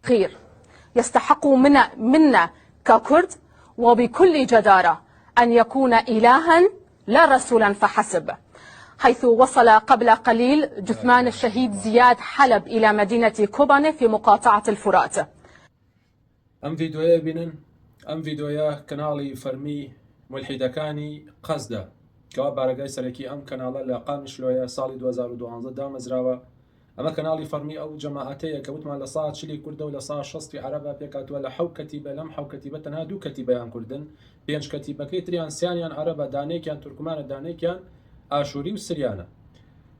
غير يستحق منا ككرد وبكل جدارة أن يكون إلها لا رسولا فحسب، حيث وصل قبل قليل جثمان الشهيد زياد حلب إلى مدينة كوباني في مقاطعة الفرات. ئەم ڤیدۆیە بینن، ئەم ڤیدۆیە کەناڵی فەرمی مولحیدەکانی قەزدە کەوا بارەگای سەرەکی ئەم کەناڵە لە قامشلۆیە ساڵی 2012 دامەزراوە. ئەمە کەناڵی فەرمی ئەو جەماعەتەیە کە وتمان لە ساڵ چلی کوردە و لە ساڵ 60 عەرەبە پێکاتوە لە حەو کەتیبە، لەم حەو کەتیبە تەنها دوو کەتیبەیان کوردن، 5 کەتیبەکەی تریان سیانیان عەرەبە، دانێکیان تورکمانە، دانێکیان ئاشووری و سریانە.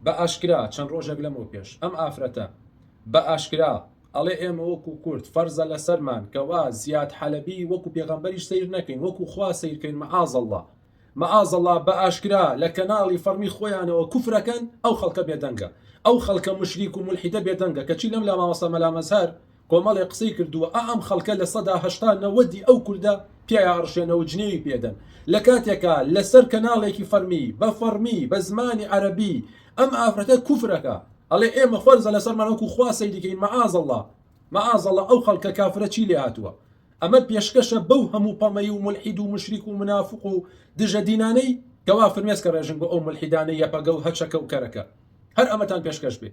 بە ئاشکرا چەند ڕۆژێک لەمەوە پێش ئەم ئافرەتە بە ئاشکرا ئەڵێ ئێمە وەکو کورد فەرزە لەسەرمان کەوا زیاد حەلەبی وەکو پێغەمبەریش سەیر نەکەین، وەکو خوا سەیرکەین، مەعاذەڵڵا بە ئاشکرا لە کەناڵی فەرمی خۆیانەوە کوفرەکەن. ئەو خەڵکە بێدەنگە، ئەو خەڵکە مشریک و مولحیدە بێدەنگە کەچی لەم لا مامۆستا مەلا مەزهەر کۆمەڵێ قسەی کردووە ئەم خەڵکە لە 1970 ئەو کوردە پیای ئاڕشێنەوە جنێوی پێدەن لە کاتێکە لەسەر کەناڵێکی فەرمی بە فەرمی بە زمانی عەرەبی ئەم ئافرەتە کوفرەکە ئەڵێ ئێمە فەرزە لەسەرمان وەکو خوا سەیریکەین. مەعاذەڵڵا ئەو خەڵکە کافرە چی لێ هاتووە؟ ئەمە پێشکەشە بەو هەموو پەمەی و مولحید و مشریک و منافق و دژە دینانەی کەوا فرمێسکە ڕێژن بۆ ئەو مولحیدانەی یەپەگە و هەچەکە و کەرەکە، هەر ئەمەتان پێشکەش بێ.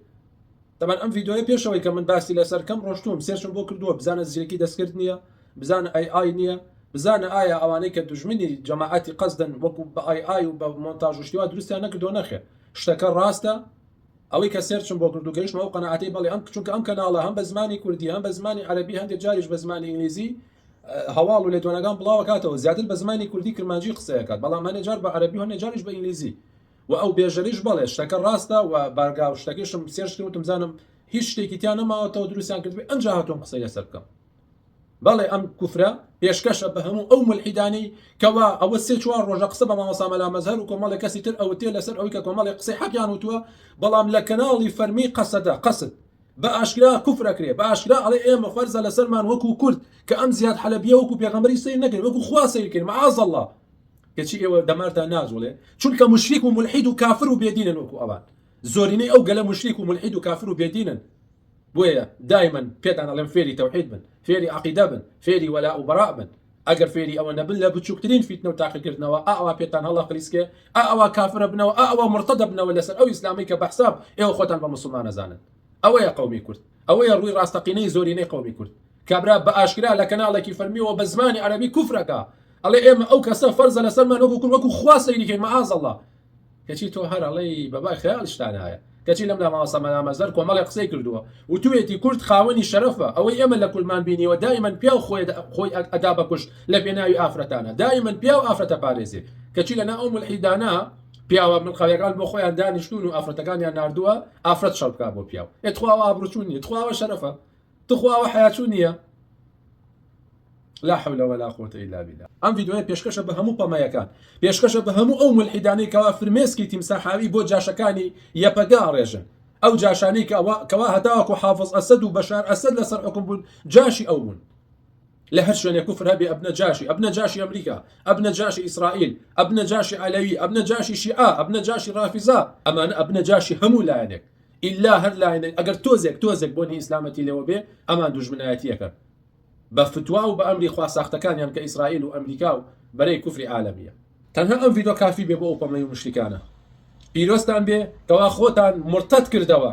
تەمان ئەم ڤیدۆیە پێشەوەی کە من باسی لەسەر کەم ڕۆشتوم سێرشم بۆ کردووە بزانە زیرەکی دەستکرد نییە، بزانە ئای نییە، بزانە ئایا ئەوانەی کە دوژمنی جەماعەتی قەزدن وەکو بە ئای و بە مۆنتاژ و شتیوا دروستیان نەکردووە نەخێ شتەکە ڕاستە. ئەوەی کە سێرچم بۆ کرد و گەیشتمە ئەو قەناعەتەی بەڵێ چونکە ئەم کەناڵە هەم بە زمانی کوردی هەم بە زمانی عەرەبی هەندێک جاریش بە زمانی ئینگلیزی هەواڵ و لێدوانەکان بڵاو کاتەوە زیاتر بە زمانی کوردی کرمانجی قسەیەکات، بەڵام هەندێک جار بە عەرەبی و هەندێک جاریش بە ئینگلیزی و ئەو بێژەریش بڵێ شتەکە ڕاستە و بارگا و شتەکەشم سێرچ کردم زانم هیچ شتێکی تیان نەماوەتەوە دروستیان کردبێ ئەمجا هاتووم قسەی لەسەر بکەم. بەڵێ ئەم کوفرە پێشکەشە بە هەموو ئەو مولحیدانی کەوا ئەوە 3-4 ڕۆژە قسە بە مامۆستا مەلا مەزهەر و کۆمەڵێک کەسی تر ئەوە تێ لەسەر ئەوەی کە کۆمەڵێک قسەی حەقیان وتووە، بەڵام لە کەناڵی فەرمی قەسد بە ئاشکرا کوفرەکرێ، بە ئاشکرا ئەڵێ ئێمە فەرزە لەسەرمان وەکو کورد کە ئەم زیاد حەلەبیە وەکو پێغەمبەری سەیر نەکەین، وەکو خوا سەیرکەین. مەعاذەڵڵا کەچی ئێوە دەمارتان نازوڵێ چونکە مشریک و مولحید و کافر و بێدینن وەکو ئەوان. زۆرینەی ئەو گەلە مشریک و مولحید و کافر و بێدینن. بۆیە دایمەن پێتان ئەڵێم فێری تەوحید بن، فێری عەقیدە بن، فێری وەلا و بەراء بن. ئەگەر فێری ئەوە نەبن لە بچووکترین فیتنە و تاقیکردنەوە ئەوە پێتان هەڵا خلیسکێ، ئەوە کافرە بنەوە، ئەوە مرتەدە بنەوە لەسەر ئەو ئیسلامی کە بەحساب ئێوە خۆتان بە موسڵمان نەزانن. ئەوەیە قەومی کورد، ئەوەیە ڕووی ڕاستەقینەی زۆرینەی قەومی کورد. کابرا بە ئاشکرا لە کەناڵێکی فەرمیەوە بە زمانی عەرەبی کوفرەکە ئەڵێ ئێمە ئەو کەسە فەرزە لەسەرمان وەکو خوا سەیریکەین. مەعاذەڵڵا کەچی تۆ هەر ئەڵێی بەبای خەیاڵیشتان هەیە کەچی لەم لا مامۆستا مەلا مەزهەر کۆمەڵێک قسەی کردووە و توێتی کورد خاوەنی شەرەفە، ئەوەی ئێمە لە کولمان بینیوە دائیمەن پیا و خۆی ئەدا بەکوش لە پێناوی ئافرەتانە، دائیمەن پیا و ئافرەتە پارێزێ. کەچی لەنا ئەو مولحیدانە پیاوە ملقەویەکان بۆ خۆیان دانیشتون و ئافرەتەکانیان ناردووە ئافرەت شەڵ بکات بۆ پیاو. تخواوە ئابروچوون نییە، تخواوە شەرەفە، تخواوە حەیاچوون نییە. لا حول ولا قوة إلا بالله. ئەم ڤیدۆیە پێشکەشە بە هەموو پەمەیەکان، پێشکەشە بە هەموو ئەو مولحیدانەی کەوا فرمێسکی تیمساحاوی بۆ جاشەکانی یەپەگا ئاڕێژن، ئەو جاشانەی کەوا هەتاوەکو حافظ ئەسەد و بەشار ئەسەد لەسەر حکم بوون جاشی ئەو بوون لە هەر شوێنێک کوفر هەبێ ئەبنە جاشی ئەمریکا، ئەبنە جاشی ئیسرائیل، ئەبنە جاشی عەلەوی، ئەبنە جاشی شیعە، ئەبنە جاشی ڕافیزا، ئەمانە ئەبنە جاشی هەموو لایەنێک ئیلا هەر لایەنێک ئەگەر تۆزێک بۆنی ئیسلامەتی لێوە بێ ئەمان دوژمنایەتیەکەن بە فتوا و بە ئەمری خواساختەکانیان کە ئیسرائیل و ئەمریکا و بەرەی کوفری عالەمیە. تەنها ئەم ڤیدۆ کافی بێ بۆ ئەو پەمەی و مشریکانە. پیرۆستان بێ کەوا خۆتان مرتەد کردەوە